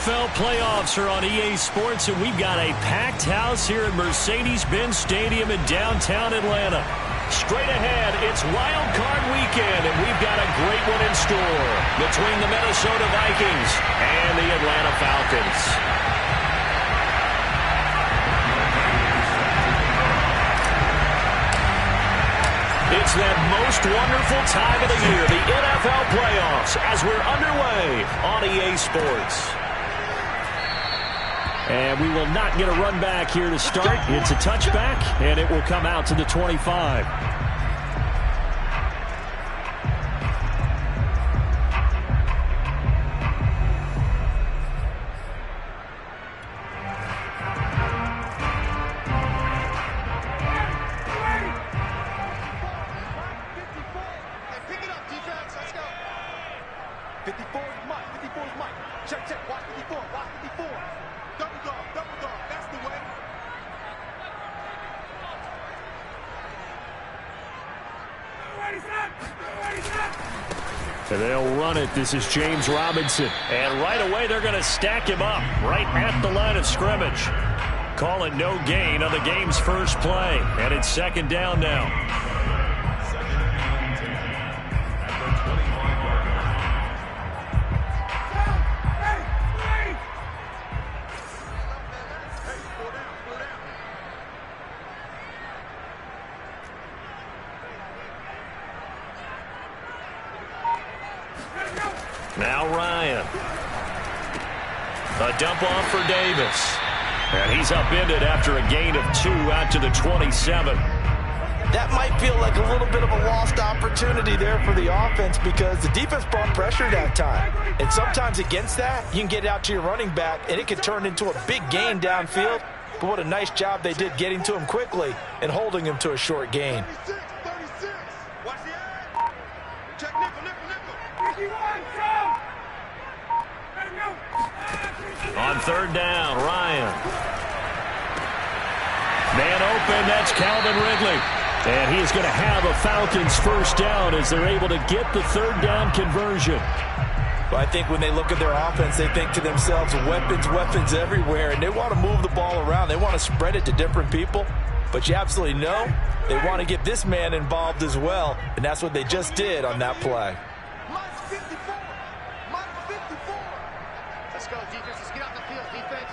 NFL playoffs are on EA Sports, and we've got a packed house here at Mercedes-Benz Stadium in downtown Atlanta. Straight ahead, it's Wild Card Weekend, and we've got a great one in store between the Minnesota Vikings and the Atlanta Falcons. It's that most wonderful time of the year, the NFL playoffs, as we're underway on EA Sports. And we will not get a run back here to start. It's a touchback, and it will come out to the 25. And they'll run it. This is James Robinson. And right away, they're going to stack him up right at the line of scrimmage. Calling no gain on the game's first play. And it's second down now. Now Ryan. A dump off for Davis. And he's upended after a gain of 2 out to the 27. That might feel like a little bit of a lost opportunity there for the offense because the defense brought pressure that time. And sometimes against that, you can get out to your running back, and it could turn into a big gain downfield. But what a nice job they did getting to him quickly and holding him to a short gain. On third down, Ryan. Man open, that's Calvin Ridley. And he is going to have a Falcons first down as they're able to get the third down conversion. Well, I think when they look at their offense, they think to themselves, weapons, weapons everywhere, and they want to move the ball around. They want to spread it to different people. But you absolutely know they want to get this man involved as well, and that's what they just did on that play. Let's go, defense. Let's get out the field, defense.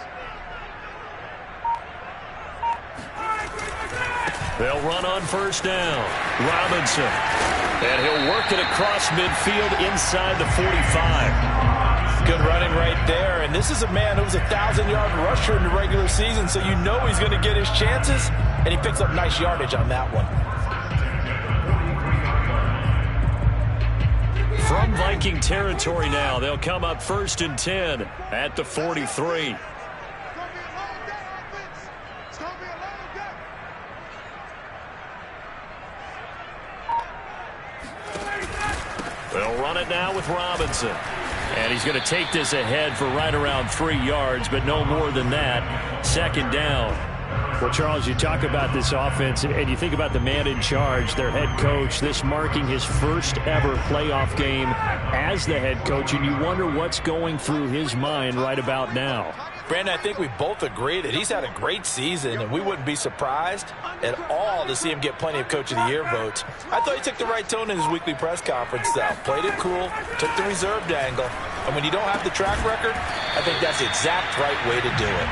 They'll run on first down. Robinson. And he'll work it across midfield inside the 45. Good running right there. And this is a man who was a 1,000-yard rusher in the regular season, so you know he's going to get his chances. And he picks up nice yardage on that one. From Viking territory now, they'll come up 1st and 10 at the 43. They'll run it now with Robinson. And he's going to take this ahead for right around 3 yards, but no more than that. Second down. Well, Charles, you talk about this offense, and you think about the man in charge, their head coach, this marking his first ever playoff game as the head coach, and you wonder what's going through his mind right about now. Brandon, I think we both agree that he's had a great season, and we wouldn't be surprised at all to see him get plenty of Coach of the Year votes. I thought he took the right tone in his weekly press conference, though. Played it cool, took the reserved angle, and when you don't have the track record, I think that's the exact right way to do it.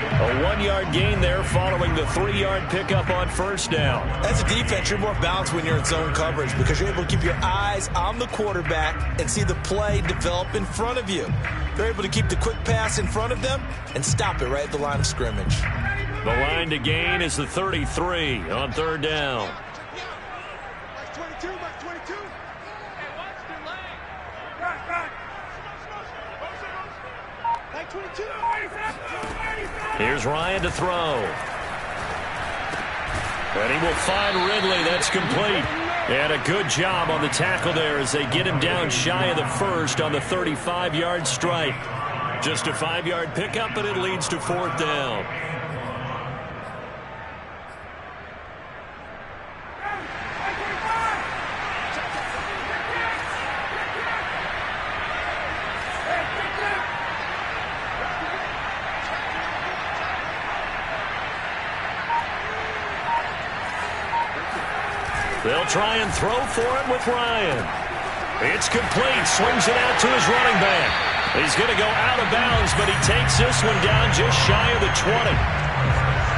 A 1-yard gain there following the 3-yard pickup on first down. As a defense, you're more balanced when you're in zone coverage because you're able to keep your eyes on the quarterback and see the play develop in front of you. They're able to keep the quick pass in front of them and stop it right at the line of scrimmage. The line to gain is the 33 on third down. Here's Ryan to throw. And he will find Ridley. That's complete. And a good job on the tackle there as they get him down shy of the first on the 35-yard strike. Just a 5-yard pickup, and it leads to fourth down. try and throw for it with Ryan. It's complete. Swings it out to his running back. He's going to go out of bounds, but he takes this one down just shy of the 20.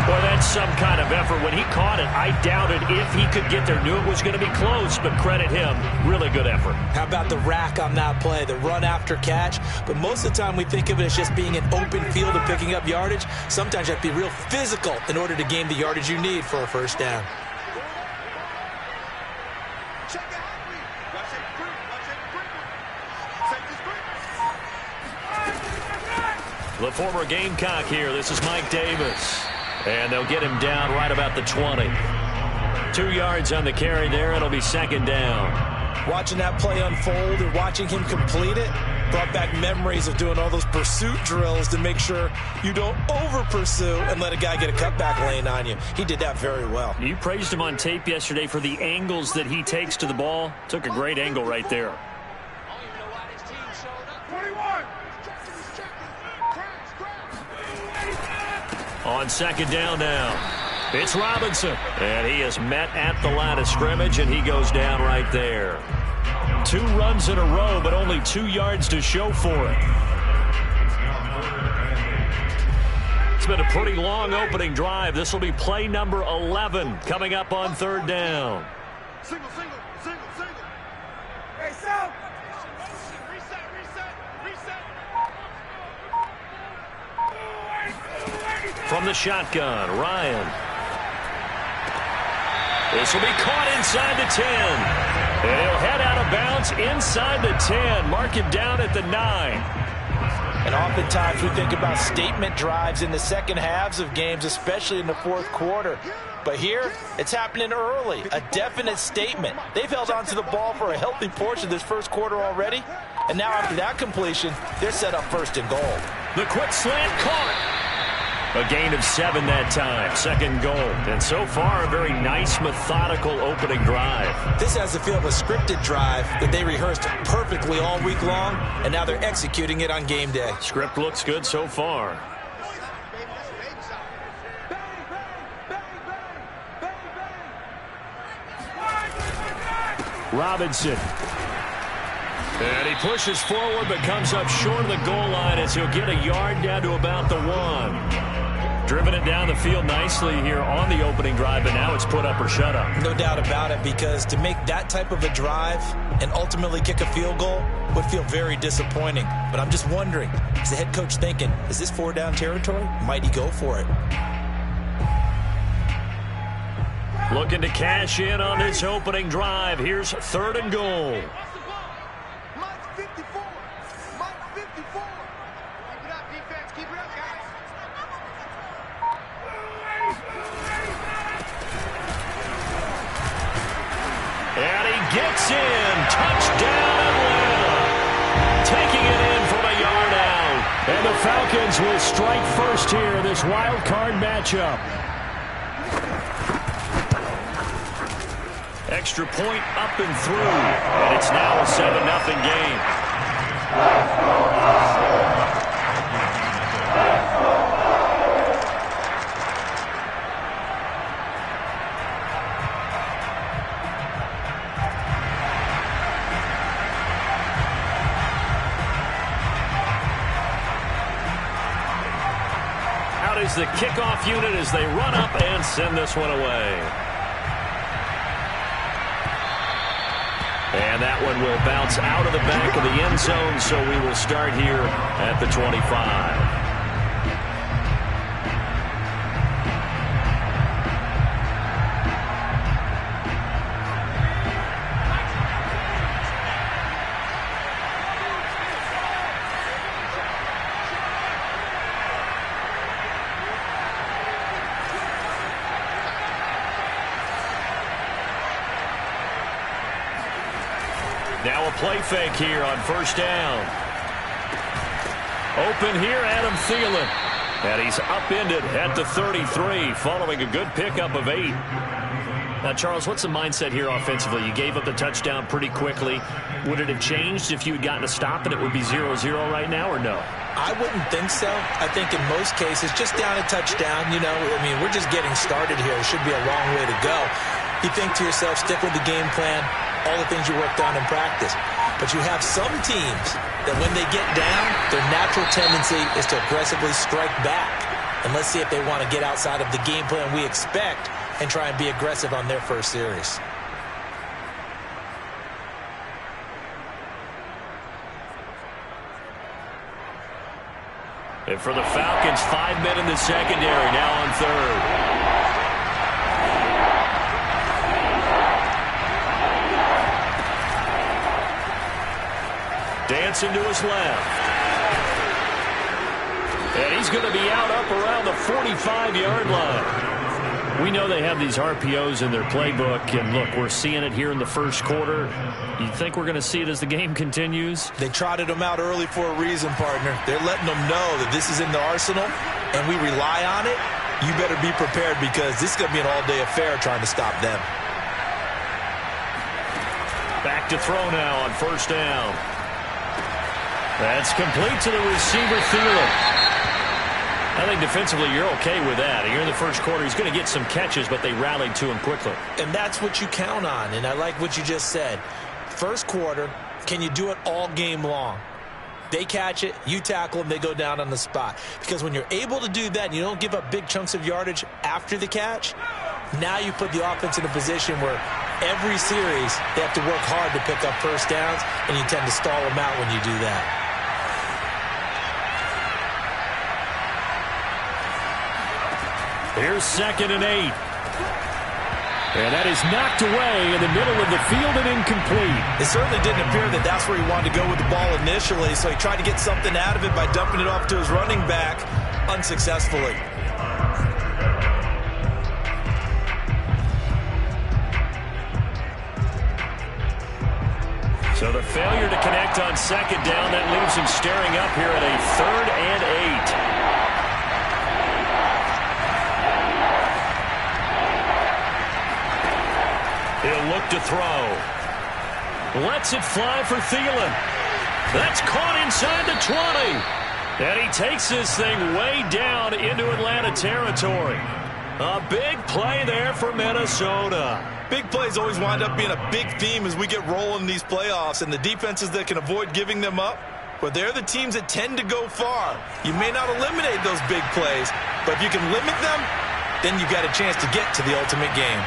Boy, that's some kind of effort. When he caught it, I doubted if he could get there. Knew it was going to be close, but credit him. Really good effort. How about the rack on that play, the run after catch? But most of the time we think of it as just being an open field and picking up yardage. Sometimes you have to be real physical in order to gain the yardage you need for a first down. The former Gamecock here. This is Mike Davis. And they'll get him down right about the 20. 2 yards on the carry there. It'll be second down. Watching that play unfold and watching him complete it brought back memories of doing all those pursuit drills to make sure you don't over-pursue and let a guy get a cutback lane on you. He did that very well. You praised him on tape yesterday for the angles that he takes to the ball. Took a great angle right there. On second down now, it's Robinson. And he is met at the line of scrimmage, and he goes down right there. 2 runs in a row, but only 2 yards to show for it. It's been a pretty long opening drive. This will be play number 11 coming up on third down. Single. Hey, Sal. Reset. From the shotgun, Ryan. This will be caught inside the 10. And he'll head out of bounds inside the 10. Mark him down at the 9. And oftentimes we think about statement drives in the second halves of games, especially in the fourth quarter. But here, it's happening early. A definite statement. They've held on to the ball for a healthy portion of this first quarter already. And now after that completion, they're set up first and goal. The quick slant caught. A gain of 7 that time. Second goal. And so far, a very nice, methodical opening drive. This has the feel of a scripted drive that they rehearsed perfectly all week long, and now they're executing it on game day. Script looks good so far. Robinson. And he pushes forward but comes up short of the goal line as he'll get a yard down to about the 1. Driven it down the field nicely here on the opening drive, but now it's put up or shut up. No doubt about it, because to make that type of a drive and ultimately kick a field goal would feel very disappointing. But I'm just wondering, is the head coach thinking, is this 4-down territory? Might he go for it? Looking to cash in on this opening drive. Here's third and goal. And he gets in. Touchdown, Atlanta. Taking it in from a yard out. And the Falcons will strike first here in this wild card matchup. Extra point up and through. And it's now a 7-0 game. Is the kickoff unit as they run up and send this one away. And that one will bounce out of the back of the end zone, so we will start here at the 25. Now a play fake here on first down. Open here, Adam Thielen. And he's upended at the 33 following a good pickup of 8. Now, Charles, what's the mindset here offensively? You gave up the touchdown pretty quickly. Would it have changed if you had gotten a stop and it would be 0-0 right now, or no? I wouldn't think so. I think in most cases, just down a touchdown, you know, I mean, we're just getting started here. It should be a long way to go. You think to yourself, stick with the game plan, all the things you worked on in practice. But you have some teams that when they get down, their natural tendency is to aggressively strike back. And let's see if they want to get outside of the game plan we expect and try and be aggressive on their first series. And for the Falcons, 5 men in the secondary, now on third. Dancing to his left. And he's going to be out up around the 45-yard line. We know they have these RPOs in their playbook, and look, we're seeing it here in the first quarter. You think we're going to see it as the game continues? They trotted them out early for a reason, partner. They're letting them know that this is in the arsenal, and we rely on it. You better be prepared because this is going to be an all-day affair trying to stop them. Back to throw now on first down. That's complete to the receiver, Thielen. I think defensively you're okay with that. Here in the first quarter, he's going to get some catches, but they rallied to him quickly. And that's what you count on, and I like what you just said. First quarter, can you do it all game long? They catch it, you tackle them, they go down on the spot. Because when you're able to do that and you don't give up big chunks of yardage after the catch, now you put the offense in a position where every series they have to work hard to pick up first downs, and you tend to stall them out when you do that. Here's 2nd and 8. And that is knocked away in the middle of the field and incomplete. It certainly didn't appear that that's where he wanted to go with the ball initially, so he tried to get something out of it by dumping it off to his running back unsuccessfully. So the failure to connect on 2nd down, that leaves him staring up here at a 3rd and 8. He'll look to throw. Lets it fly for Thielen. That's caught inside the 20. And he takes this thing way down into Atlanta territory. A big play there for Minnesota. Big plays always wind up being a big theme as we get rolling in these playoffs, and the defenses that can avoid giving them up, but they're the teams that tend to go far. You may not eliminate those big plays, but if you can limit them, then you've got a chance to get to the ultimate game.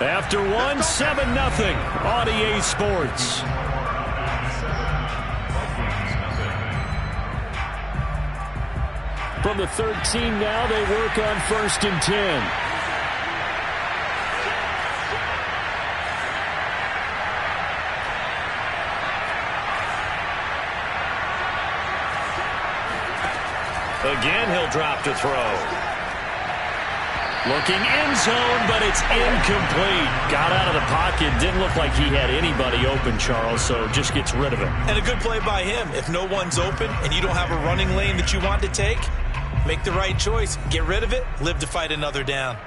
After one, 7-0 on EA Sports. From the 13 now, they work on 1st and 10. Again, he'll drop to throw. Looking end zone, but it's incomplete. Got out of the pocket. Didn't look like he had anybody open, Charles, so just gets rid of it. And a good play by him. If no one's open and you don't have a running lane that you want to take, make the right choice. Get rid of it. Live to fight another down.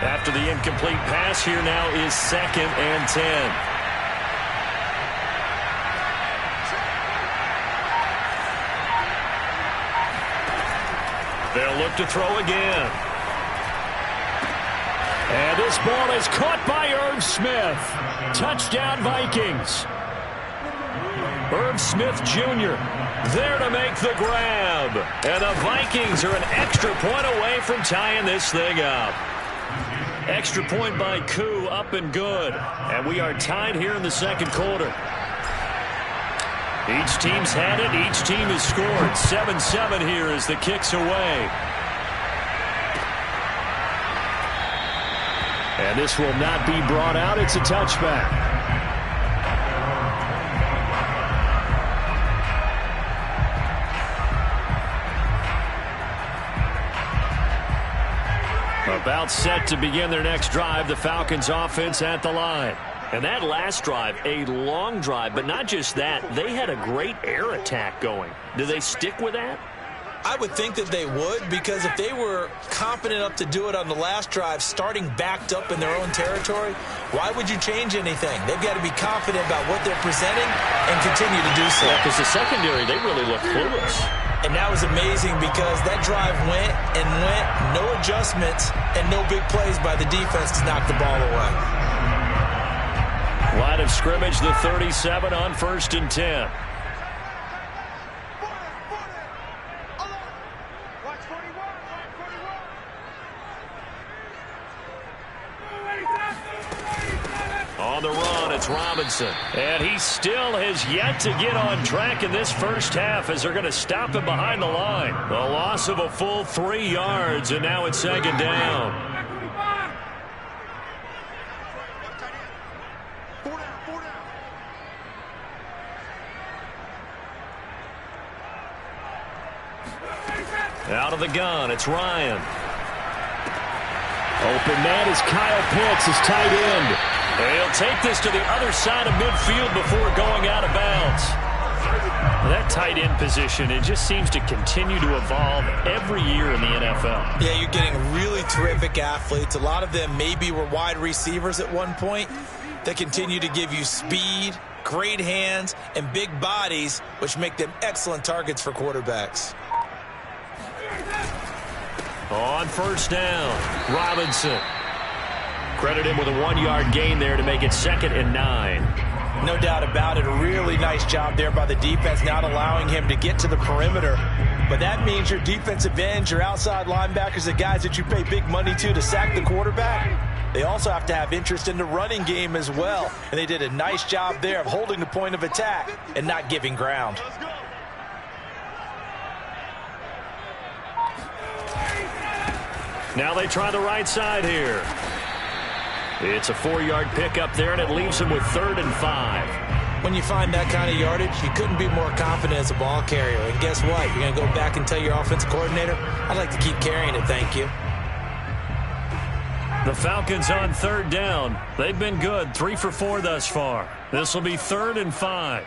After the incomplete pass, here now is 2nd and 10. They'll look to throw again. And this ball is caught by Irv Smith. Touchdown, Vikings. Irv Smith Jr. there to make the grab. And the Vikings are an extra point away from tying this thing up. Extra point by Koo, up and good. And we are tied here in the second quarter. Each team's had it. Each team has scored. 7-7 here as the kick's away. And this will not be brought out. It's a touchback. About set to begin their next drive. The Falcons offense at the line. And that last drive, a long drive, but not just that. They had a great air attack going. Do they stick with that? I would think that they would, because if they were confident enough to do it on the last drive, starting backed up in their own territory, why would you change anything? They've got to be confident about what they're presenting and continue to do so. Yeah, because the secondary, they really look clueless. And that was amazing because that drive went and went, no adjustments, and no big plays by the defense to knock the ball away. Line of scrimmage, the 37 on 1st and 10. On the run, it's Robinson. And he still has yet to get on track in this first half as they're going to stop him behind the line. The loss of a full 3 yards, and now it's 2nd down. Out of the gun, it's Ryan. Open man is Kyle Pitts, his tight end. He'll take this to the other side of midfield before going out of bounds. That tight end position, it just seems to continue to evolve every year in the NFL. Yeah, you're getting really terrific athletes. A lot of them maybe were wide receivers at one point. They continue to give you speed, great hands, and big bodies, which make them excellent targets for quarterbacks. On 1st down, Robinson. Credit him with a 1-yard gain there to make it 2nd and 9. No doubt about it. A really nice job there by the defense, not allowing him to get to the perimeter. But that means your defensive ends, your outside linebackers, the guys that you pay big money to sack the quarterback, they also have to have interest in the running game as well. And they did a nice job there of holding the point of attack and not giving ground. Now they try the right side here. It's a 4-yard pickup there, and it leaves him with 3rd and 5. When you find that kind of yardage, you couldn't be more confident as a ball carrier. And guess what? You're going to go back and tell your offensive coordinator, I'd like to keep carrying it, thank you. The Falcons on 3rd down. They've been good, 3 for 4 thus far. This will be 3rd and 5.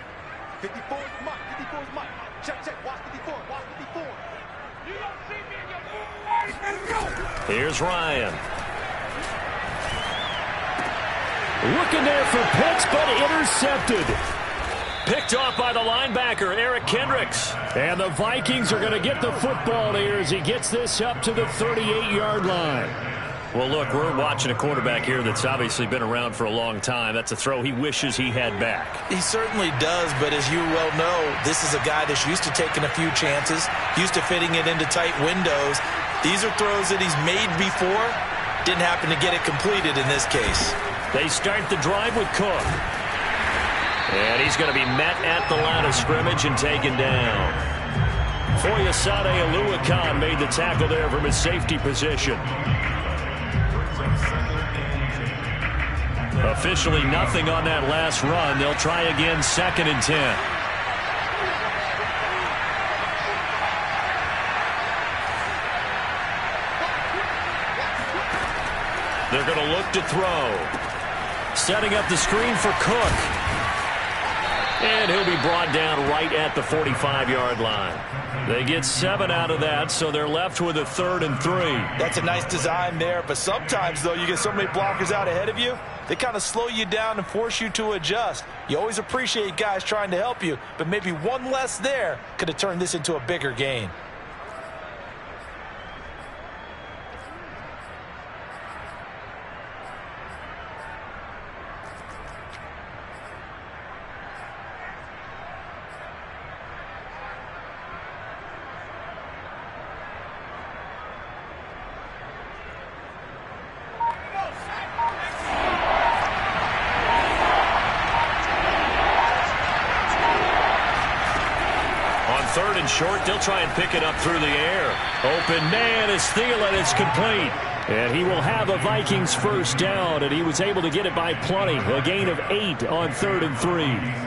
54 is Mike. 54 is Mike. Check, check. Watch 54. Watch 54. You don't see me in your... Let's go. Here's Ryan. Looking there for Pitts, but intercepted. Picked off by the linebacker, Eric Kendricks. And the Vikings are going to get the football here as he gets this up to the 38-yard line. Well, look, we're watching a quarterback here that's obviously been around for a long time. That's a throw he wishes he had back. He certainly does, but as you well know, this is a guy that's used to taking a few chances, used to fitting it into tight windows. These are throws that he's made before. Didn't happen to get it completed in this case. They start the drive with Cook. And he's going to be met at the line of scrimmage and taken down. Foyesade Oluwakan made the tackle there from his safety position. Officially nothing on that last run. They'll try again, 2nd and 10. They're going to look to throw. Setting up the screen for Cook. And he'll be brought down right at the 45-yard line. They get 7 out of that, so they're left with a 3rd and 3. That's a nice design there, but sometimes, though, you get so many blockers out ahead of you, they kind of slow you down and force you to adjust. You always appreciate guys trying to help you, but maybe one less there could have turned this into a bigger gain. Short, they'll try and pick it up through the air. Open man is Thielen. It's complete. And he will have a Vikings first down, and he was able to get it by plenty. A gain of 8 on 3rd and 3.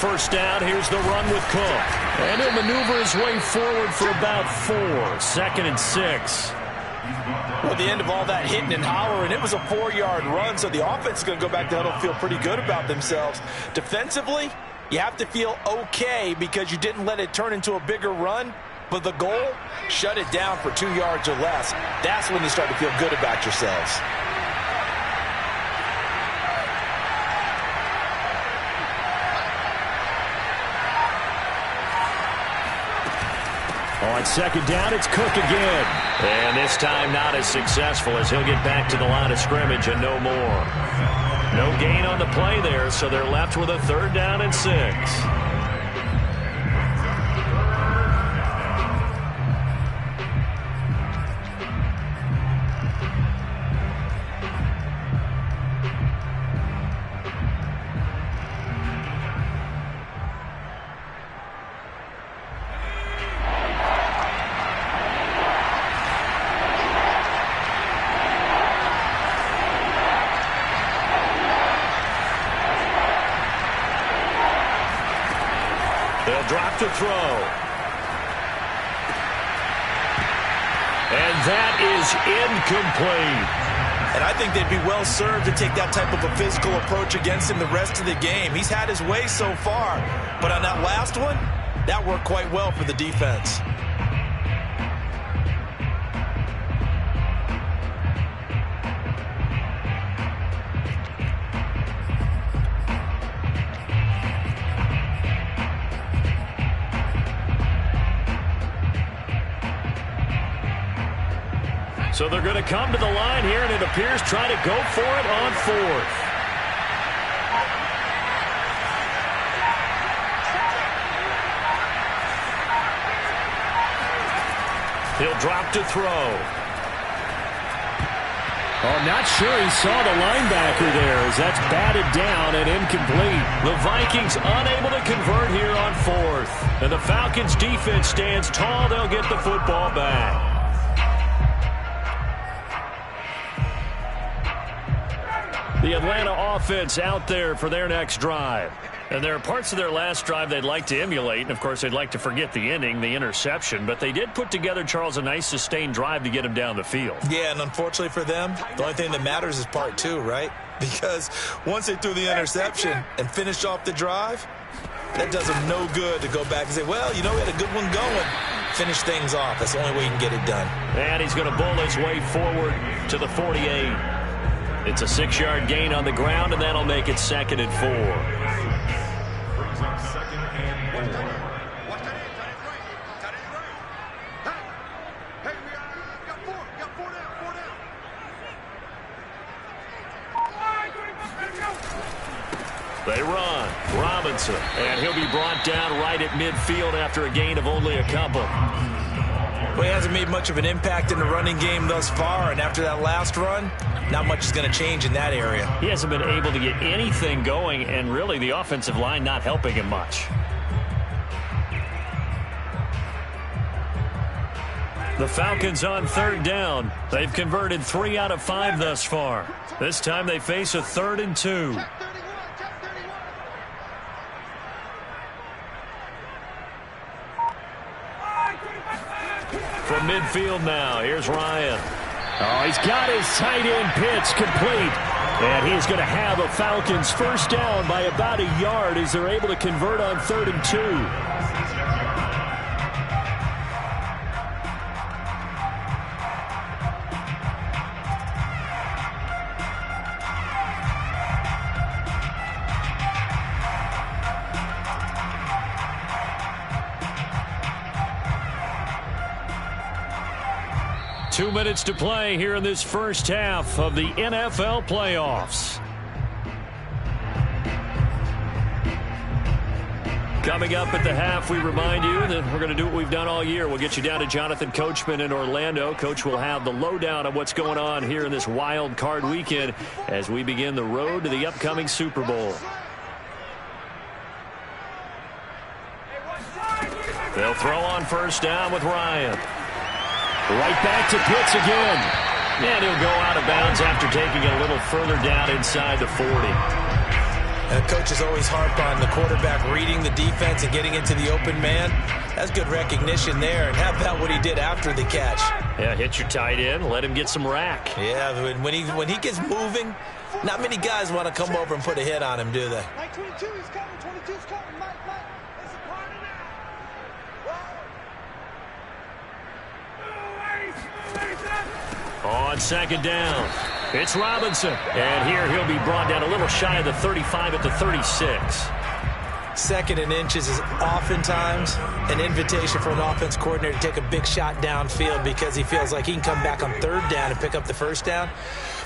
first down. Here's the run with Cook. And he'll maneuver his way forward for about 4. 2nd and 6. Well, at the end of all that hitting and hollering, it was a 4-yard run, so the offense is going to go back to huddle and feel pretty good about themselves. Defensively, you have to feel okay because you didn't let it turn into a bigger run, but the goal, shut it down for 2 yards or less. That's when you start to feel good about yourselves. On 2nd down, it's Cook again. And this time not as successful as he'll get back to the line of scrimmage and no more. No gain on the play there, so they're left with a 3rd down and 6. They'll drop to throw. And that is incomplete. And I think they'd be well served to take that type of a physical approach against him the rest of the game. He's had his way so far, but on that last one, that worked quite well for the defense. So they're going to come to the line here, and it appears try to go for it on 4th. He'll drop to throw. Oh, not sure he saw the linebacker there as that's batted down and incomplete. The Vikings unable to convert here on 4th. And the Falcons defense stands tall. They'll get the football back. The Atlanta offense out there for their next drive. And there are parts of their last drive they'd like to emulate. And, of course, they'd like to forget the ending, the interception. But they did put together, Charles, a nice sustained drive to get him down the field. Yeah, and unfortunately for them, the only thing that matters is part 2, right? Because once they threw the interception and finished off the drive, that does them no good to go back and say, well, you know, we had a good one going. Finish things off. That's the only way you can get it done. And he's going to bull his way forward to the 48. It's a 6-yard gain on the ground, and that'll make it 2nd and 4. They run. Robinson, and he'll be brought down right at midfield after a gain of only a couple. Well, he hasn't made much of an impact in the running game thus far, and after that last run, not much is going to change in that area. He hasn't been able to get anything going, and really the offensive line not helping him much. The Falcons on 3rd down. They've converted 3 out of 5 thus far. This time they face a 3rd and 2. From midfield now, here's Ryan. Oh, he's got his tight end pitch complete. And he's going to have a Falcons first down by about a yard as they're able to convert on 3rd and 2. Two minutes to play here in this first half of the NFL playoffs. Coming up at the half, we remind you that we're going to do what we've done all year. We'll get you down to Jonathan Coachman in Orlando. Coach will have the lowdown of what's going on here in this wild card weekend as we begin the road to the upcoming Super Bowl. They'll throw on first down with Ryan. Right back to Pitts again. And he'll go out of bounds after taking it a little further down inside the 40. Coaches always harp on the quarterback reading the defense and getting into the open man. That's good recognition there. And how about what he did after the catch? Yeah, hit your tight end, let him get some rack. Yeah, when he gets moving, not many guys want to come over and put a hit on him, do they? Mike 22, he's coming. 22's coming. Mike. It's a party now. On second down, it's Robinson. And here he'll be brought down a little shy of the 35 at the 36. Second and inches is oftentimes an invitation for an offense coordinator to take a big shot downfield because he feels like he can come back on third down and pick up the first down.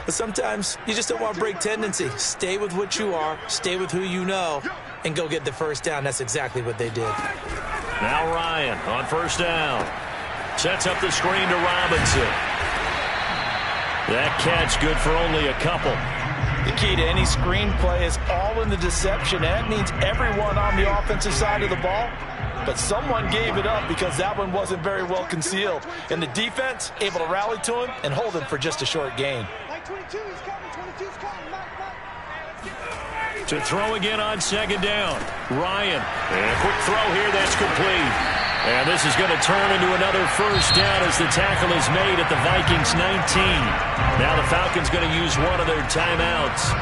But sometimes you just don't want to break tendency. Stay with what you are, stay with who you know, and go get the first down. That's exactly what they did. Now Ryan on first down. Sets up the screen to Robinson. That catch good for only a couple. The key to any screenplay is all in the deception. That means everyone on the offensive side of the ball, but someone gave it up because that one wasn't very well concealed. And the defense able to rally to him and hold him for just a short gain. Mike 22, he's coming. 22's coming. Mike. To throw again on second down. Ryan. And a quick throw here. That's complete. And this is going to turn into another first down as the tackle is made at the Vikings 19. Now the Falcons going to use one of their timeouts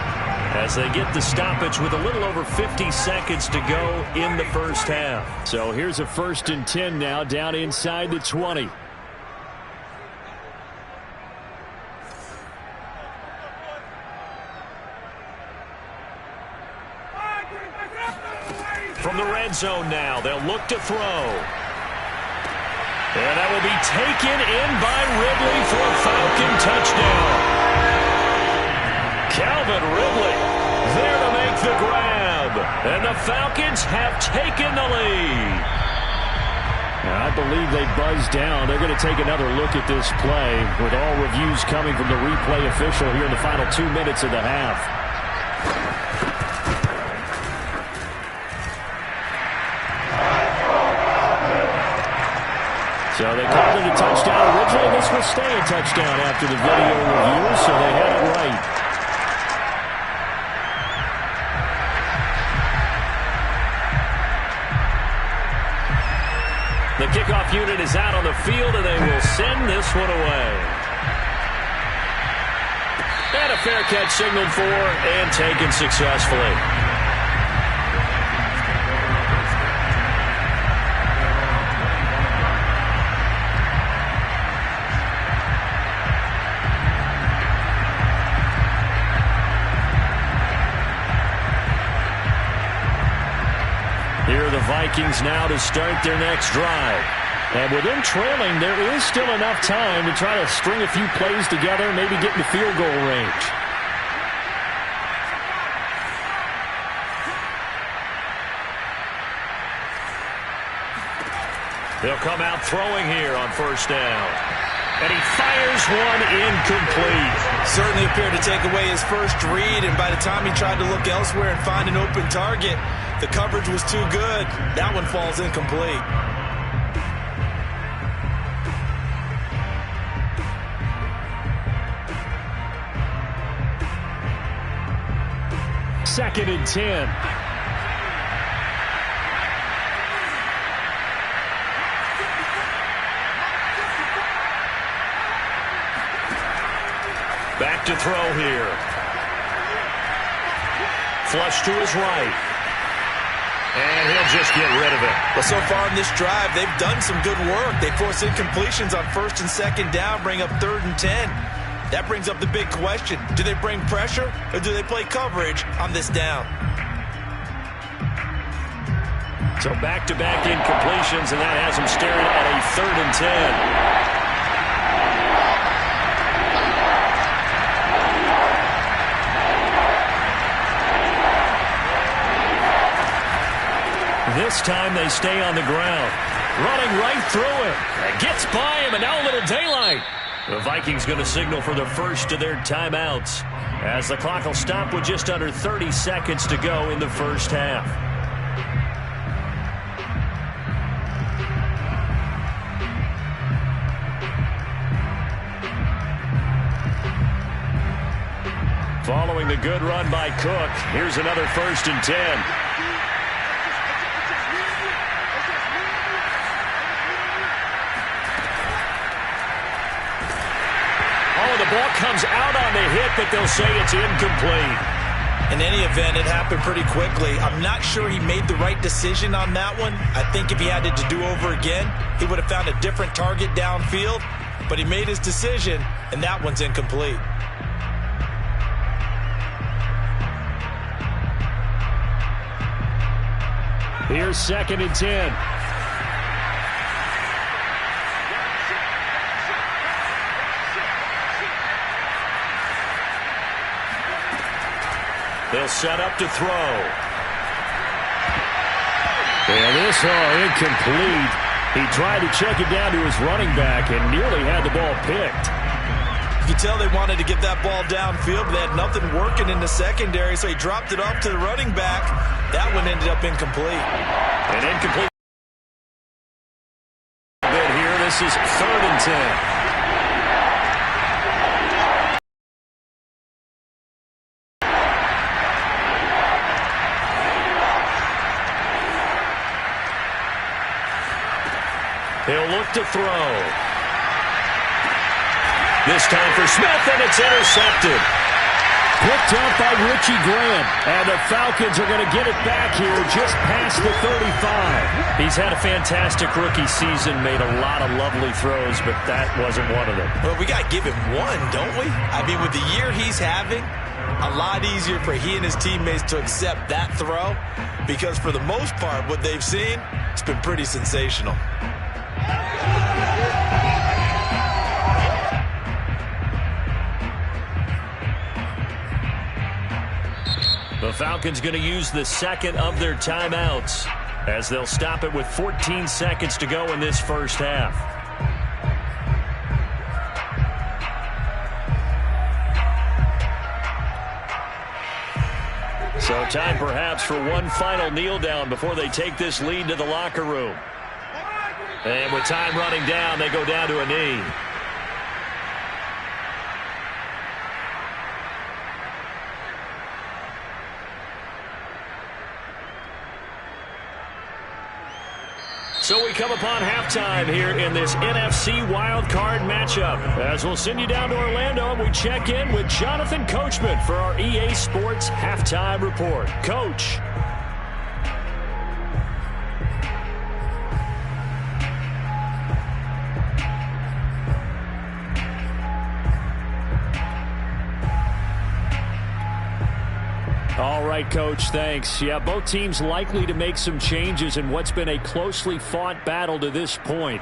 as they get the stoppage with a little over 50 seconds to go in the first half. So here's a 1st and 10 now down inside the 20. From the red zone now, they'll look to throw. And that will be taken in by Ridley for a Falcon touchdown. Calvin Ridley there to make the grab. And the Falcons have taken the lead. Now, I believe they buzzed down. They're going to take another look at this play with all reviews coming from the replay official here in the final 2 minutes of the half. So they called it a touchdown originally. This will stay a touchdown after the video review, so they had it right. The kickoff unit is out on the field, and they will send this one away. And a fair catch signaled for and taken successfully. Here are the Vikings now to start their next drive. And with them trailing, there is still enough time to try to string a few plays together, maybe get into field goal range. They'll come out throwing here on first down. And he fires one incomplete. Certainly appeared to take away his first read, and by the time he tried to look elsewhere and find an open target, the coverage was too good. That one falls incomplete. Second and 10. Back to throw here. Flush to his right. And he'll just get rid of it. Well, so far in this drive, they've done some good work. They force incompletions on 1st and 2nd down, bring up 3rd and 10. That brings up the big question. Do they bring pressure or do they play coverage on this down? So back-to-back incompletions, and that has them staring at a 3rd and 10. This time they stay on the ground. Running right through him. It gets by him, and now a little daylight. The Vikings going to signal for the first of their timeouts as the clock will stop with just under 30 seconds to go in the first half. Following the good run by Cook, here's another 1st and 10. Oh, the ball comes out on the hit, but they'll say it's incomplete. In any event, it happened pretty quickly. I'm not sure he made the right decision on that one. I think if he had it to do over again, he would have found a different target downfield. But he made his decision, and that one's incomplete. Here's 2nd and 10. They'll set up to throw. And this incomplete. He tried to check it down to his running back and nearly had the ball picked. You can tell they wanted to get that ball downfield, but they had nothing working in the secondary, so he dropped it off to the running back. That one ended up incomplete. An incomplete bit here. This is 3rd and 10. He'll look to throw. This time for Smith, and it's intercepted. Picked up by Richie Grant, and the Falcons are going to get it back here just past the 35. He's had a fantastic rookie season, made a lot of lovely throws, but that wasn't one of them. Well, we got to give him one, don't we? I mean, with the year he's having, a lot easier for he and his teammates to accept that throw, because for the most part, what they've seen, it's been pretty sensational. The Falcons going to use the 2nd of their timeouts as they'll stop it with 14 seconds to go in this 1st half. So time perhaps for one final kneel down before they take this lead to the locker room. And with time running down, they go down to a knee. So we come upon halftime here in this NFC wildcard matchup. As we'll send you down to Orlando, we check in with Jonathan Coachman for our EA Sports Halftime Report. Coach. All right, Coach, thanks. Yeah, both teams likely to make some changes in what's been a closely fought battle to this point.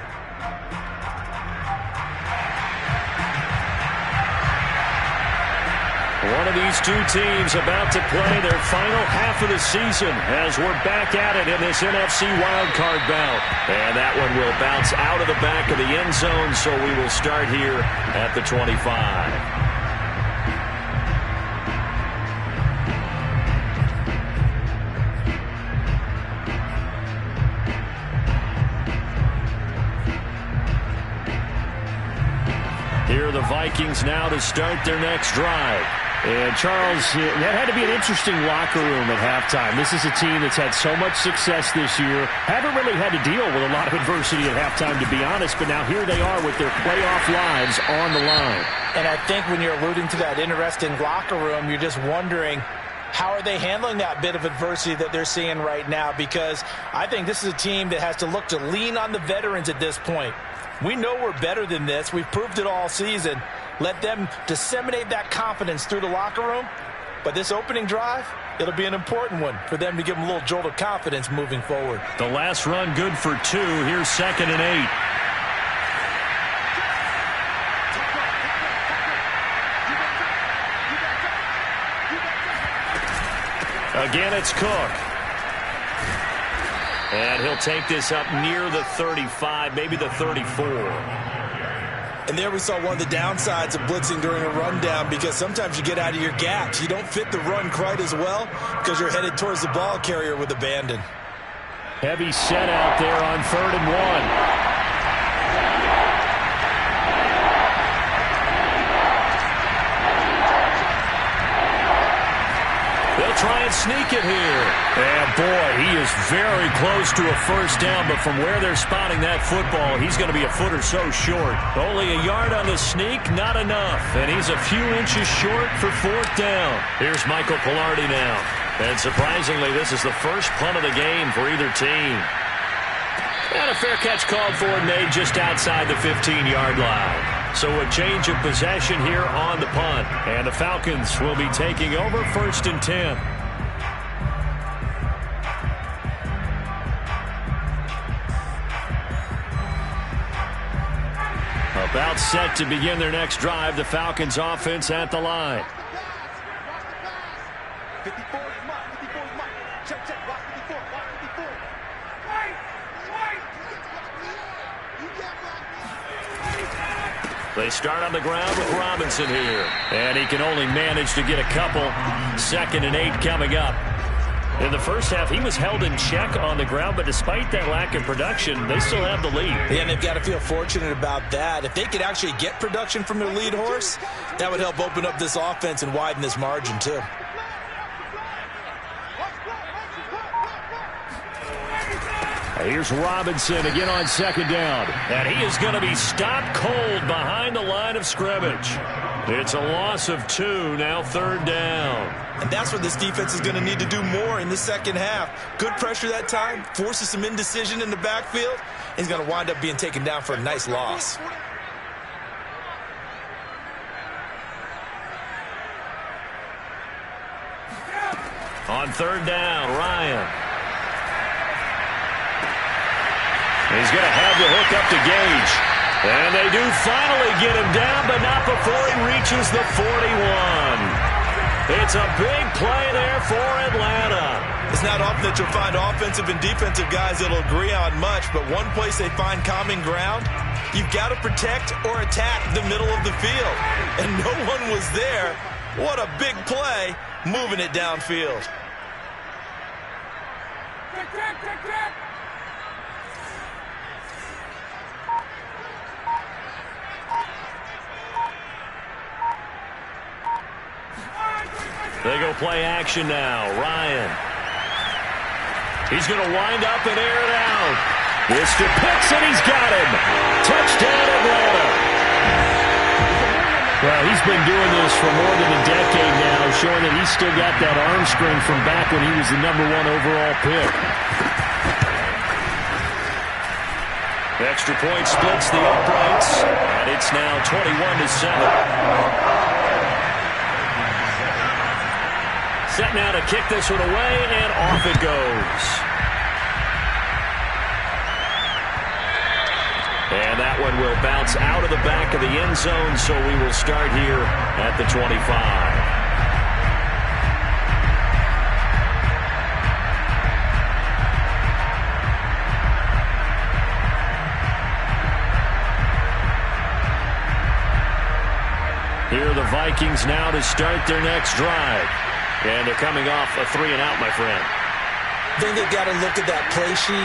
One of these two teams about to play their final half of the season as we're back at it in this NFC wildcard bout. And that one will bounce out of the back of the end zone, so we will start here at the 25. Here are the Vikings now to start their next drive. And, Charles, that had to be an interesting locker room at halftime. This is a team that's had so much success this year. Haven't really had to deal with a lot of adversity at halftime, to be honest. But now here they are with their playoff lives on the line. And I think when you're alluding to that interesting locker room, you're just wondering, how are they handling that bit of adversity that they're seeing right now? Because I think this is a team that has to look to lean on the veterans at this point. We know we're better than this. We've proved it all season. Let them disseminate that confidence through the locker room. But this opening drive, it'll be an important one for them to give them a little jolt of confidence moving forward. The last run good for 2. Here's 2nd and 8. Again, it's Cook. And he'll take this up near the 35, maybe the 34. And there we saw one of the downsides of blitzing during a rundown, because sometimes you get out of your gaps. You don't fit the run quite as well because you're headed towards the ball carrier with abandon. Heavy set out there on 3rd and 1. They'll try and sneak it here. And boy, he is very close to a first down, but from where they're spotting that football, he's going to be a foot or so short. Only a yard on the sneak, not enough. And he's a few inches short for fourth down. Here's Michael Palardy now. And surprisingly, this is the first punt of the game for either team. And a fair catch called for and made just outside the 15-yard line. So a change of possession here on the punt. And the Falcons will be taking over 1st and 10. About set to begin their next drive. The Falcons offense at the line. 54 is Mike. 54 is Mike. Check, check. Watch 54. Watch 54. Wait! Wait! You got They start on the ground with Robinson here. And he can only manage to get a couple. 2nd and 8 coming up. In the first half, he was held in check on the ground, but despite that lack of production, they still have the lead. Yeah, and they've got to feel fortunate about that. If they could actually get production from their lead horse, that would help open up this offense and widen this margin, too. Here's Robinson again on 2nd down. And he is going to be stopped cold behind the line of scrimmage. It's a loss of 2, now 3rd down. And that's what this defense is going to need to do more in the second half. Good pressure that time, forces some indecision in the backfield. He's going to wind up being taken down for a nice loss. On 3rd down, Ryan. He's going to have the hook up to Gage. And they do finally get him down, but not before he reaches the 41. It's a big play there for Atlanta. It's not often that you'll find offensive and defensive guys that'll agree on much, but one place they find common ground, you've got to protect or attack the middle of the field. And no one was there. What a big play, moving it downfield. They go play action now. Ryan. He's going to wind up and air it out. This to Pitts, and he's got him. Touchdown, Atlanta. Well, he's been doing this for more than a decade now, showing that he's still got that arm strength from back when he was the #1 overall pick. The extra point splits the uprights, and it's now 21-7. Set now to kick this one away, and off it goes. And that one will bounce out of the back of the end zone, so we will start here at the 25. Here are the Vikings now to start their next drive. And they're coming off a 3-and-out, my friend. I think they've got to look at that play sheet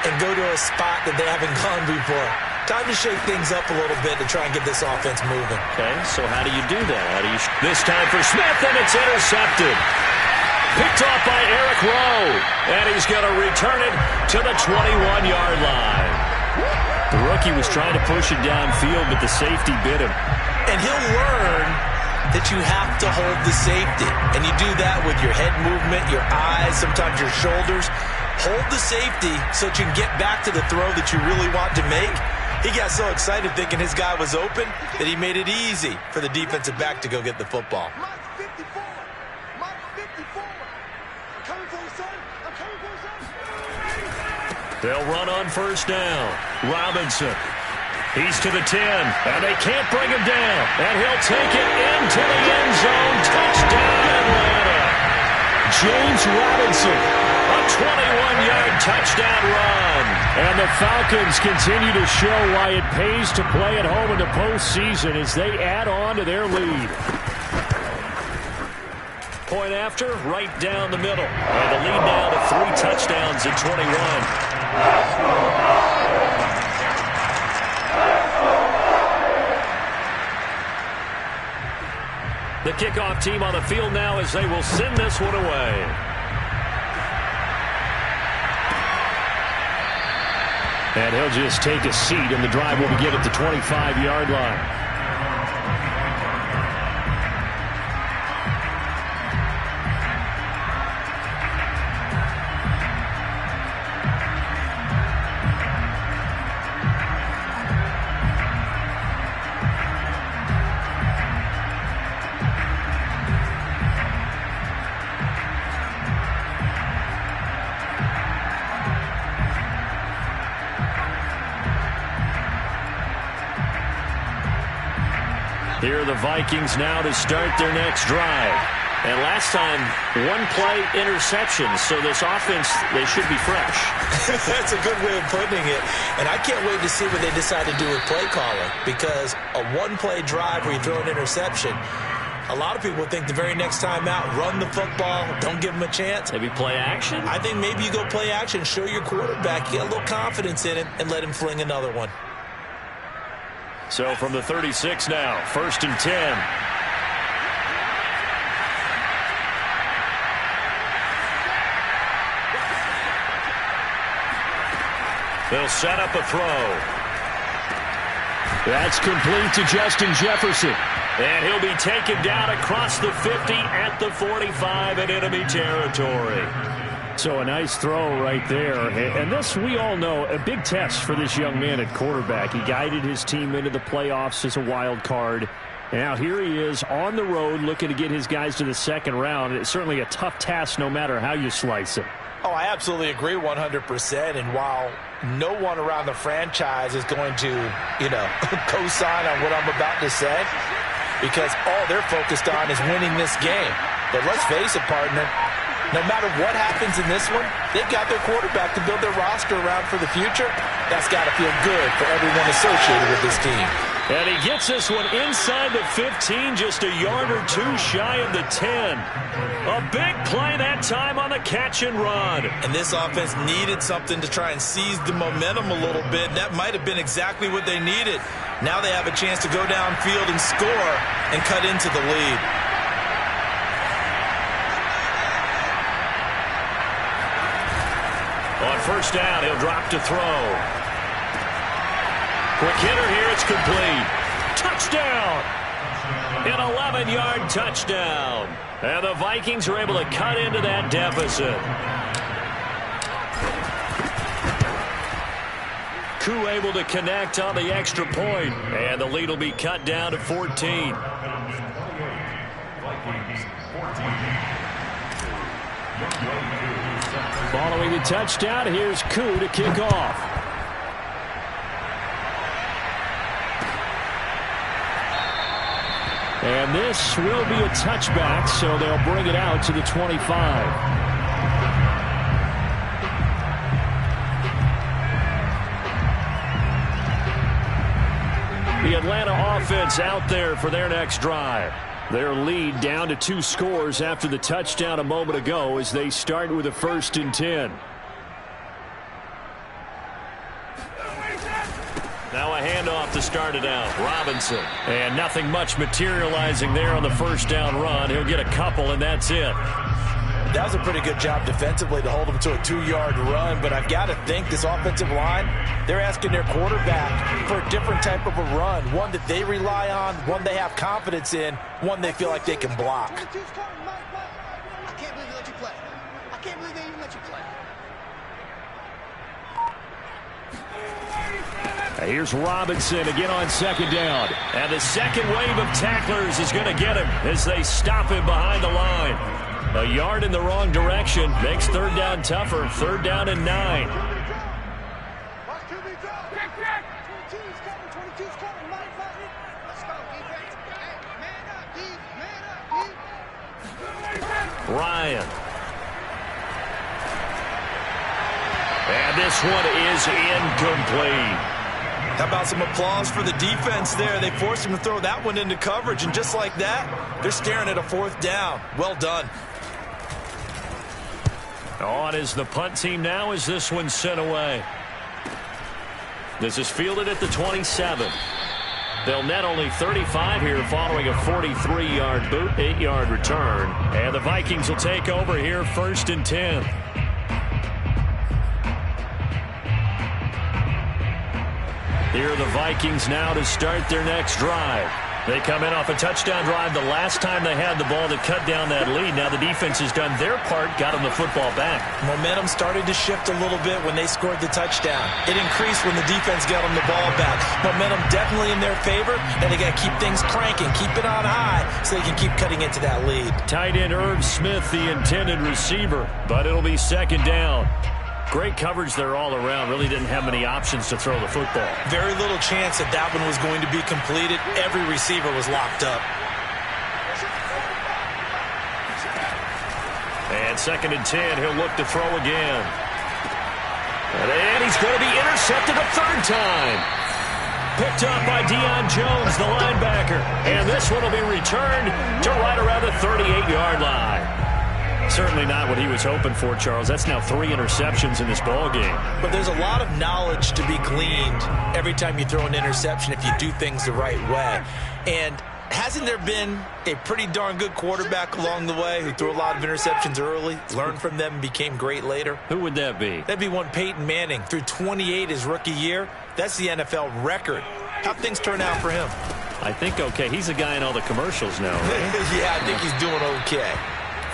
and go to a spot that they haven't gone before. Time to shake things up a little bit to try and get this offense moving. Okay, so how do you do that? This time for Smith, and it's intercepted. Picked off by Eric Rowe. And he's going to return it to the 21-yard line. The rookie was trying to push it downfield, but the safety bit him. And he'll learn that you have to hold the safety. And you do that with your head movement, your eyes, sometimes your shoulders. Hold the safety so that you can get back to the throw that you really want to make. He got so excited thinking his guy was open that he made it easy for the defensive back to go get the football. Mike 54. Mike 54. I'm coming for you, son. I'm coming for you, son. They'll run on 1st down. Robinson. He's to the 10, and they can't bring him down. And he'll take it into the end zone. Touchdown, Atlanta. James Robinson, a 21-yard touchdown run. And the Falcons continue to show why it pays to play at home in the postseason as they add on to their lead. Point after, right down the middle. And the lead now to 3 touchdowns at 21. The kickoff team on the field now as they will send this one away. And he'll just take a seat, and the drive will begin at the 25-yard line. Here are the Vikings now to start their next drive. And last time, one-play interception. So this offense, they should be fresh. That's a good way of putting it. And I can't wait to see what they decide to do with play calling. Because a one-play drive where you throw an interception, a lot of people think the very next time out, run the football, don't give them a chance. Maybe play action? I think maybe you go play action, show your quarterback, get a little confidence in it, and let him fling another one. So from the 36 now, 1st and 10. They'll set up a throw. That's complete to Justin Jefferson. And he'll be taken down across the 50 at the 45 in enemy territory. So a nice throw right there. And this, we all know, a big test for this young man at quarterback. He guided his team into the playoffs as a wild card. And now here he is on the road looking to get his guys to the second round. It's certainly a tough task no matter how you slice it. Oh, I absolutely agree 100%. And while no one around the franchise is going to, co-sign on what I'm about to say, because all they're focused on is winning this game. But let's face it, partner, no matter what happens in this one, they've got their quarterback to build their roster around for the future. That's got to feel good for everyone associated with this team. And he gets this one inside the 15, just a yard or two shy of the 10. A big play that time on the catch and run. And this offense needed something to try and seize the momentum a little bit. That might have been exactly what they needed. Now they have a chance to go downfield and score and cut into the lead. On 1st down, he'll drop to throw. Quick hitter here, it's complete. Touchdown! An 11-yard touchdown. And the Vikings are able to cut into that deficit. Koo able to connect on the extra point. And the lead will be cut down to 14. Following the touchdown, here's Koo to kick off. And this will be a touchback, so they'll bring it out to the 25. The Atlanta offense out there for their next drive. Their lead down to 2 scores after the touchdown a moment ago as they start with a 1st and 10. Now a handoff to start it out. Robinson. And nothing much materializing there on the 1st down run. He'll get a couple, and that's it. That was a pretty good job defensively to hold him to a 2-yard run, but I've got to think this offensive line, they're asking their quarterback for a different type of a run, one that they rely on, one they have confidence in, one they feel like they can block. I can't believe they let you play. I can't believe they even let you play. Here's Robinson again on 2nd down. And the second wave of tacklers is going to get him as they stop him behind the line. A yard in the wrong direction makes 3rd down tougher. 3rd down and 9. Watch QB drop. 22's coming. 22's coming. Let's go, defense. Hey, man up, D. Man up, D. Ryan. And this one is incomplete. How about some applause for the defense there? They forced him to throw that one into coverage, and just like that, they're staring at a 4th down. Well done. On is the punt team now as this one's sent away. This is fielded at the 27. They'll net only 35 here following a 43-yard boot, 8-yard return. And the Vikings will take over here 1st and 10. Here are the Vikings now to start their next drive. They come in off a touchdown drive the last time they had the ball to cut down that lead. Now the defense has done their part, got them the football back. Momentum started to shift a little bit when they scored the touchdown. It increased when the defense got them the ball back. Momentum definitely in their favor, and they got to keep things cranking, keep it on high so they can keep cutting into that lead. Tight end Irv Smith, the intended receiver, but it'll be 2nd down. Great coverage there all around. Really didn't have many options to throw the football. Very little chance that that one was going to be completed. Every receiver was locked up. And 2nd and 10. He'll look to throw again. And he's going to be intercepted a 3rd time. Picked up by Deion Jones, the linebacker. And this one will be returned to right around the 38-yard line. Certainly not what he was hoping for, Charles. That's now 3 interceptions in this ball game. But there's a lot of knowledge to be gleaned every time you throw an interception if you do things the right way. And hasn't there been a pretty darn good quarterback along the way who threw a lot of interceptions early, learned from them, and became great later? Who would that be? That'd be one Peyton Manning. Threw 28 his rookie year. That's the NFL record. How'd things turn out for him? I think okay. He's a guy in all the commercials now, right? Yeah, I think he's doing okay.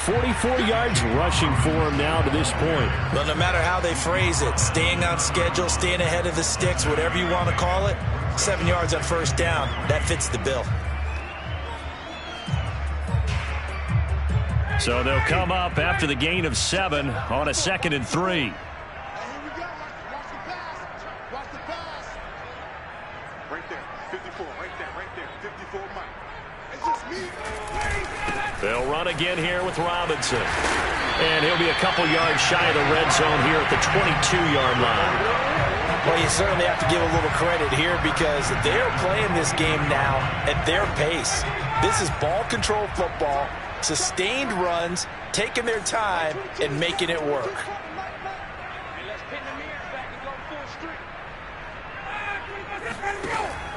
44 yards rushing for him now to this point. But no matter how they phrase it, staying on schedule, staying ahead of the sticks, whatever you want to call it, 7 yards on 1st down, that fits the bill. So they'll come up after the gain of 7 on a 2nd and 3. Here we go. Watch the pass. Watch the pass. Right there. 54. Right there. 54 Mike. It's just me. They'll run again here with Robinson. And he'll be a couple yards shy of the red zone here at the 22-yard line. Well, you certainly have to give a little credit here because they're playing this game now at their pace. This is ball control football, sustained runs, taking their time, and making it work.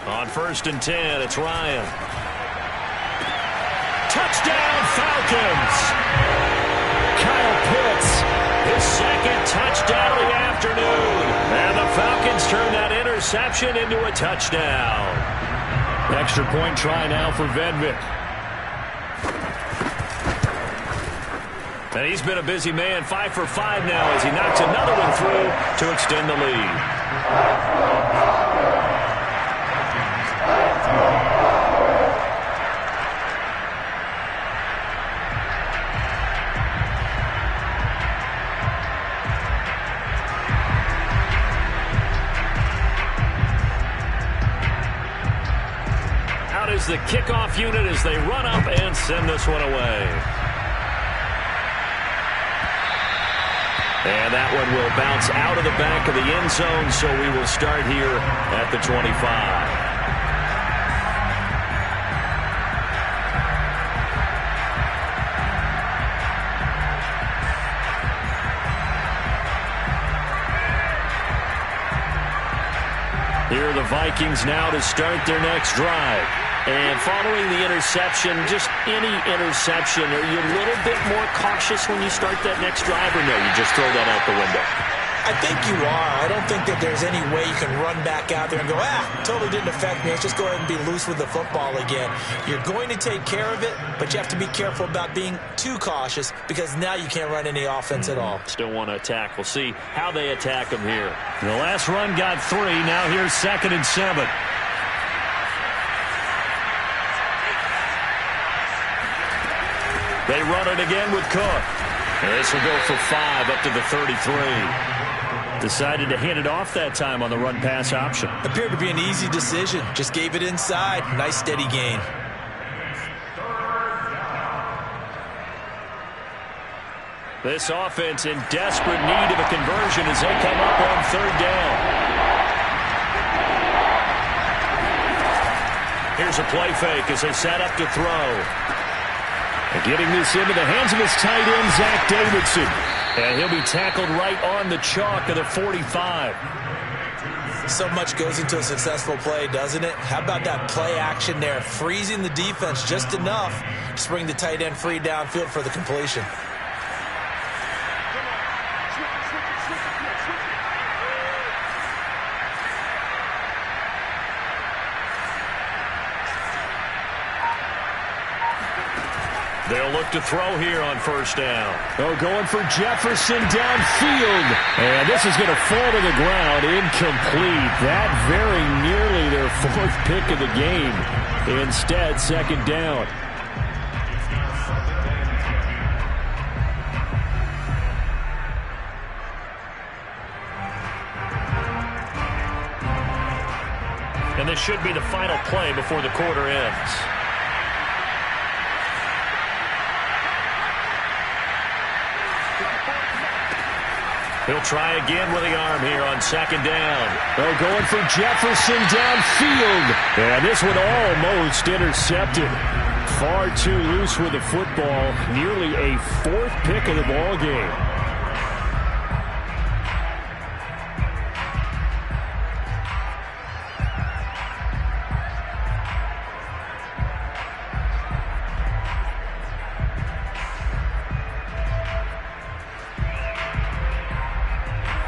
On 1st and 10, it's Ryan. Touchdown, Falcons! Kyle Pitts, his 2nd touchdown of the afternoon. And the Falcons turn that interception into a touchdown. Extra point try now for Vedvik. And he's been a busy man, 5 for 5 now as he knocks another one through to extend the lead. The kickoff unit as they run up and send this one away. And that one will bounce out of the back of the end zone, so we will start here at the 25. Here are the Vikings now to start their next drive. And following the interception, just any interception, are you a little bit more cautious when you start that next drive, or no, you just throw that out the window? I think you are. I don't think that there's any way you can run back out there and go, totally didn't affect me. Let's just go ahead and be loose with the football again. You're going to take care of it, but you have to be careful about being too cautious because now you can't run any offense at all. Still want to attack. We'll see how they attack them here. The last run got 3. Now here's 2nd and 7. They run it again with Cook. And this will go for 5 up to the 33. Decided to hand it off that time on the run-pass option. Appeared to be an easy decision. Just gave it inside. Nice steady gain. This offense in desperate need of a conversion as they come up on 3rd down. Here's a play fake as they set up to throw. And getting this into the hands of his tight end, Zach Davidson. And he'll be tackled right on the chalk of the 45. So much goes into a successful play, doesn't it? How about that play action there, freezing the defense just enough to bring the tight end free downfield for the completion. They'll look to throw here on first down. Oh, going for Jefferson downfield. And this is going to fall to the ground, incomplete. That very nearly their fourth pick of the game. Instead, second down. And this should be the final play before the quarter ends. He'll try again with the arm here on second down. They're going for Jefferson downfield. And this one almost intercepted. Far too loose with the football. Nearly a fourth pick of the ball game.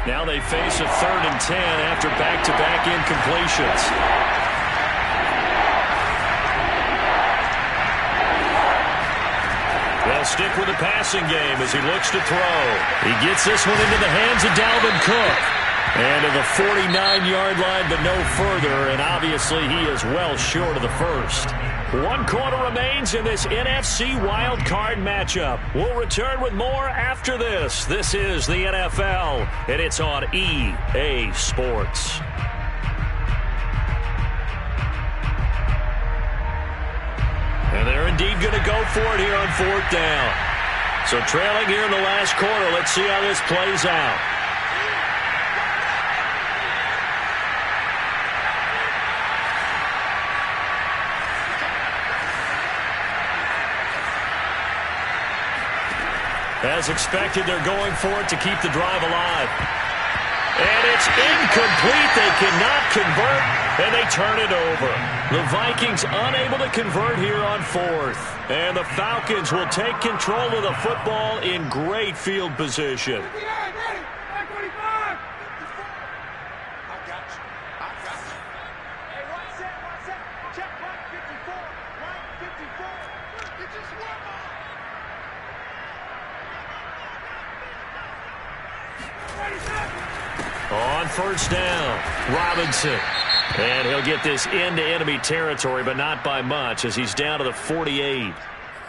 Now they face a 3rd and 10 after back-to-back incompletions. They'll stick with the passing game as he looks to throw. He gets this one into the hands of Dalvin Cook. And to the 49-yard line, but no further. And obviously he is well short of the first. 1 quarter remains in this NFC wildcard matchup. We'll return with more after this. This is the NFL, and it's on EA Sports. And they're indeed going to go for it here on 4th down. So trailing here in the last quarter, let's see how this plays out. As expected, they're going for it to keep the drive alive. And it's incomplete. They cannot convert, and they turn it over. The Vikings unable to convert here on 4th. And the Falcons will take control of the football in great field position. On first down, Robinson. And he'll get this into enemy territory, but not by much as he's down to the 48.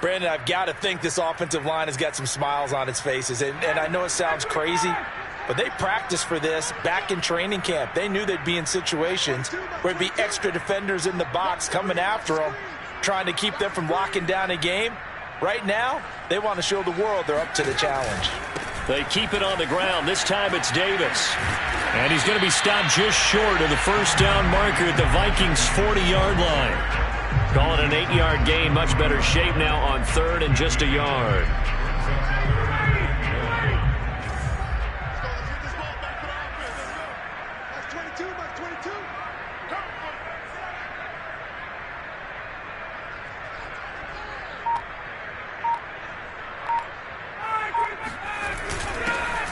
Brandon, I've got to think this offensive line has got some smiles on its faces. And I know it sounds crazy, but they practiced for this back in training camp. They knew they'd be in situations where there'd be extra defenders in the box coming after them, trying to keep them from locking down a game. Right now, they want to show the world they're up to the challenge. They keep it on the ground. This time it's Davis. And he's going to be stopped just short of the first down marker at the Vikings' 40-yard line. Call it an 8-yard gain. Much better shape now on 3rd and just a yard.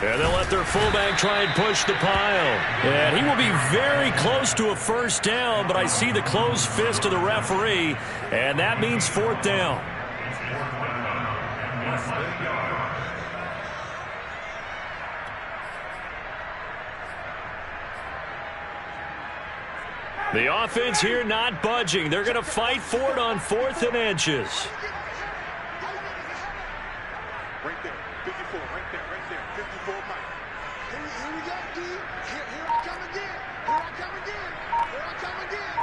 And they'll let their fullback try and push the pile. And he will be very close to a first down, but I see the closed fist of the referee, and that means 4th down. The offense here not budging. They're going to fight for it on 4th and inches. Right there, 54, right there, 54, Mike. Here we go, D. Here I come again. Here I come again. Here I come again.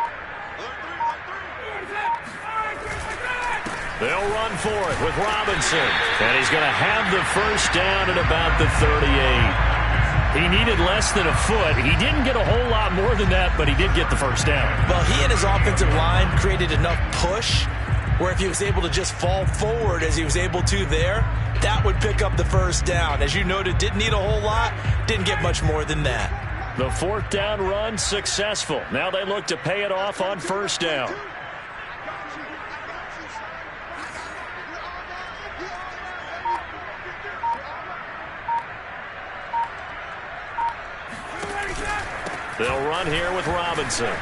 They'll run for it with Robinson. And he's going to have the first down at about the 38. He needed less than a foot. He didn't get a whole lot more than that, but he did get the first down. Well, he and his offensive line created enough push where if he was able to just fall forward as he was able to there, that would pick up the first down. As you noted, didn't need a whole lot, didn't get much more than that. The fourth down run successful. Now they look to pay it off on first down. They'll run here with Robinson.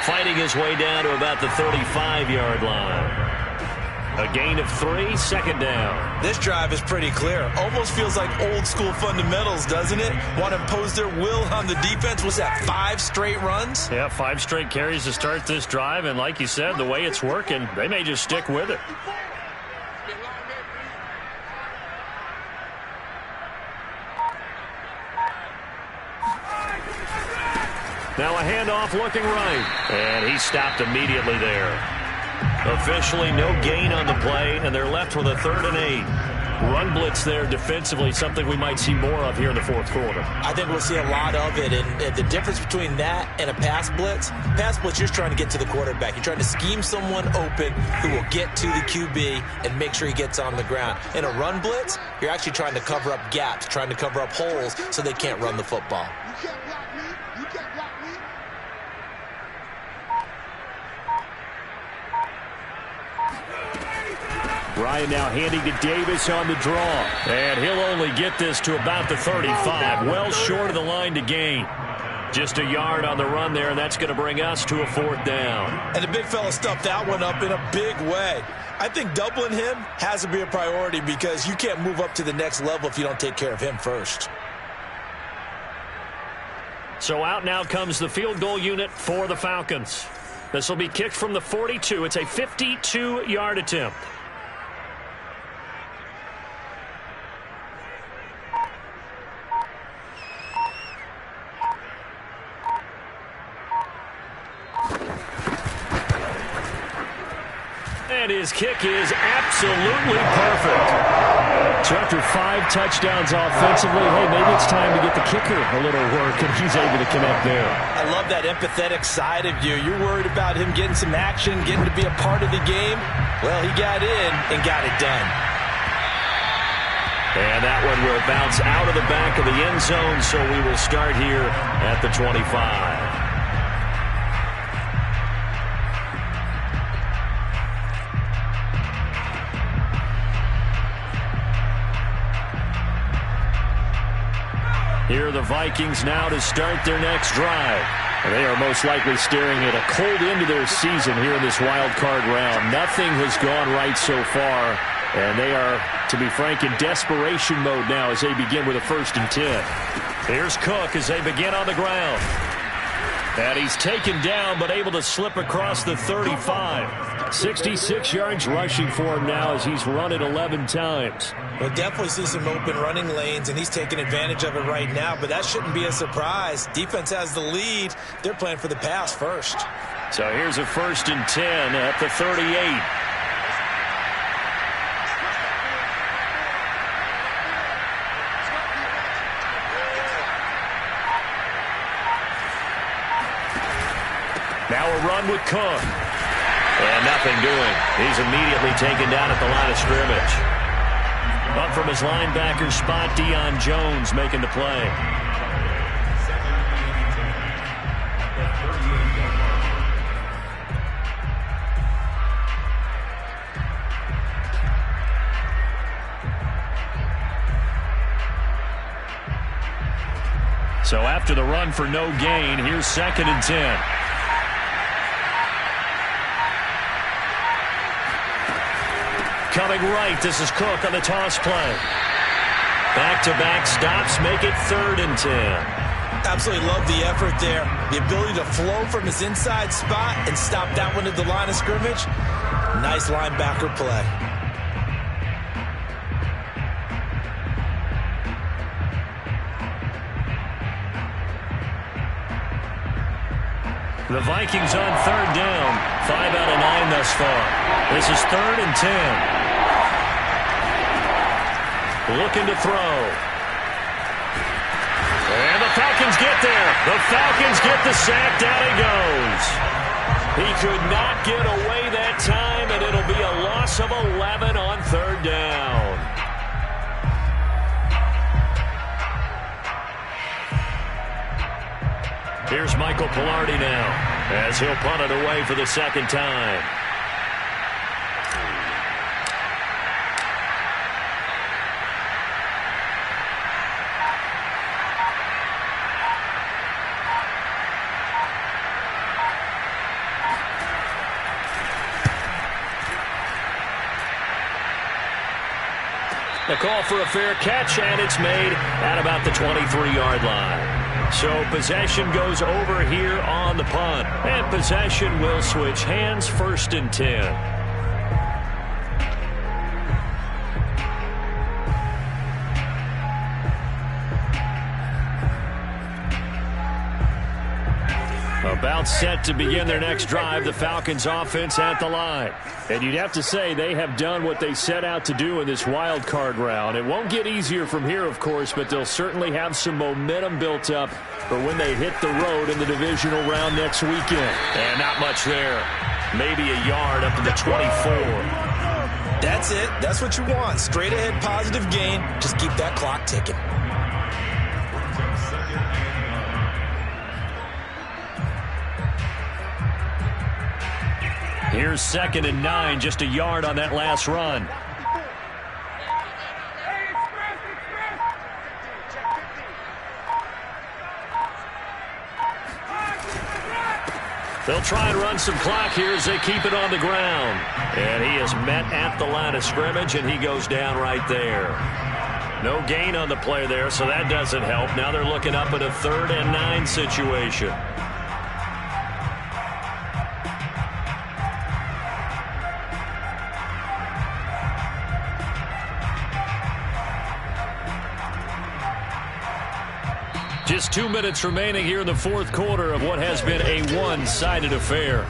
Fighting his way down to about the 35-yard line. A gain of 3, second down. This drive is pretty clear. Almost feels like old school fundamentals, doesn't it? Want to impose their will on the defense. Was that 5 straight runs? Yeah, 5 straight carries to start this drive. And like you said, the way it's working, they may just stick with it. Now a handoff looking right. And he stopped immediately there. Officially no gain on the play, and they're left with a 3rd and 8. Run blitz there defensively, something we might see more of here in the fourth quarter. I think we'll see a lot of it, and the difference between that and a pass blitz, you're just trying to get to the quarterback. You're trying to scheme someone open who will get to the QB and make sure he gets on the ground. In a run blitz, you're actually trying to cover up gaps, trying to cover up holes so they can't run the football. You can't block me. You can't block me. Ryan now handing to Davis on the draw. And he'll only get this to about the 35. Well short of the line to gain. Just a yard on the run there, and that's going to bring us to a 4th down. And the big fella stuffed that one up in a big way. I think doubling him has to be a priority because you can't move up to the next level if you don't take care of him first. So out now comes the field goal unit for the Falcons. This will be kicked from the 42. It's a 52-yard attempt. And his kick is absolutely perfect. So after 5 touchdowns offensively, hey, maybe it's time to get the kicker a little work, and he's able to connect there. I love that empathetic side of you. You're worried about him getting some action, getting to be a part of the game. Well, he got in and got it done. And that one will bounce out of the back of the end zone, so we will start here at the 25. Here are the Vikings now to start their next drive. They are most likely staring at a cold end to their season here in this wild card round. Nothing has gone right so far, and they are, to be frank, in desperation mode now as they begin with a 1st and 10. Here's Cook as they begin on the ground. And he's taken down but able to slip across the 35. 66 yards rushing for him now as he's run it 11 times. We'll definitely see some open running lanes, and he's taking advantage of it right now, but that shouldn't be a surprise. Defense has the lead. They're playing for the pass first. So here's a 1st and 10 at the 38. Now a run with Cook. And nothing doing. He's immediately taken down at the line of scrimmage. Up from his linebacker spot, Deion Jones making the play. So after the run for no gain, here's 2nd and 10. Coming right, this is Cook on the toss play. Back-to-back stops make it 3rd and 10. Absolutely love the effort there. The ability to flow from his inside spot and stop that one at the line of scrimmage. Nice linebacker play. The Vikings on 3rd down. 5 out of 9 thus far. This is 3rd and 10. Looking to throw. And the Falcons get there. The Falcons get the sack. Down he goes. He could not get away that time, and it'll be a loss of 11 on 3rd down. Here's Michael Palardy now as he'll punt it away for the second time. The call for a fair catch, and it's made at about the 23-yard line. So possession goes over here on the punt. And possession will switch hands, 1st and 10. About set to begin their next drive, the Falcons offense at the line. And you'd have to say they have done what they set out to do in this wild card round. It won't get easier from here, of course, but they'll certainly have some momentum built up for when they hit the road in the divisional round next weekend. And not much there. Maybe a yard up to the 24. That's it. That's what you want. Straight ahead positive gain. Just keep that clock ticking. Here's 2nd and 9, just a yard on that last run. They'll try and run some clock here as they keep it on the ground. And he is met at the line of scrimmage, and he goes down right there. No gain on the play there, so that doesn't help. Now they're looking up at a 3rd and 9 situation. Just 2 minutes remaining here in the 4th quarter of what has been a one-sided affair.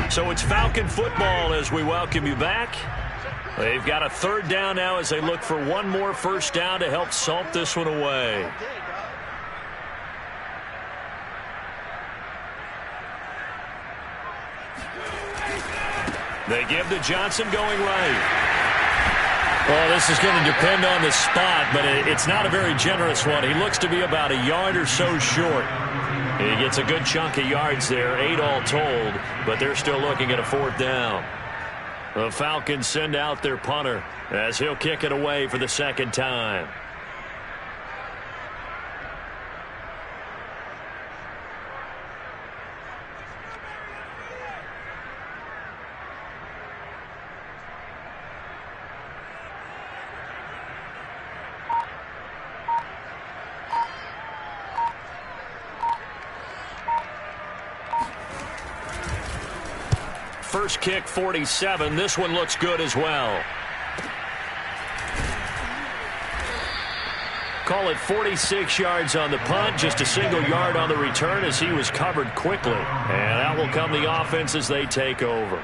So it's Falcon football as we welcome you back. They've got a 3rd down now as they look for one more 1st down to help salt this one away. They give to Johnson going right. Well, this is going to depend on the spot, but it's not a very generous one. He looks to be about a yard or so short. He gets a good chunk of yards there, 8 all told, but they're still looking at a 4th down. The Falcons send out their punter as he'll kick it away for the 2nd time. First kick, 47. This one looks good as well. Call it 46 yards on the punt, just a single yard on the return as he was covered quickly. And that will come the offense as they take over.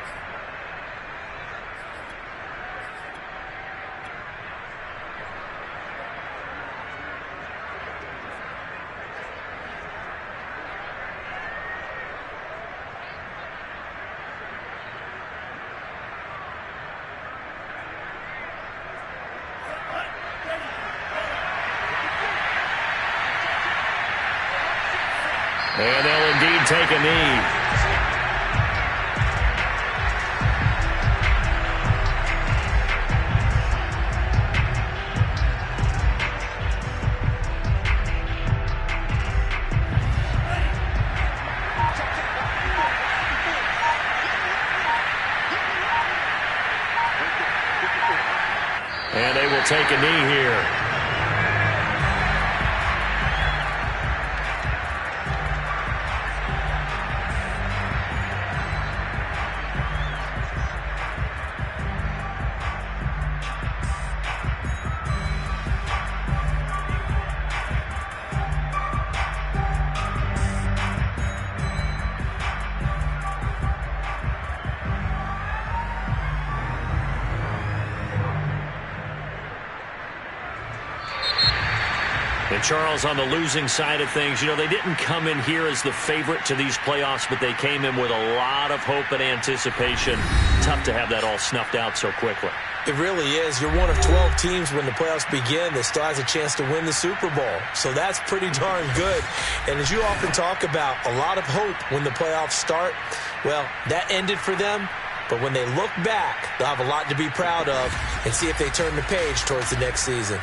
And they'll indeed take a knee. And they will take a knee here. And Charles, on the losing side of things, you know, they didn't come in here as the favorite to these playoffs, but they came in with a lot of hope and anticipation. Tough to have that all snuffed out so quickly. It really is. You're one of 12 teams when the playoffs begin that still has a chance to win the Super Bowl. So that's pretty darn good. And as you often talk about, a lot of hope when the playoffs start. Well, that ended for them. But when they look back, they'll have a lot to be proud of and see if they turn the page towards the next season.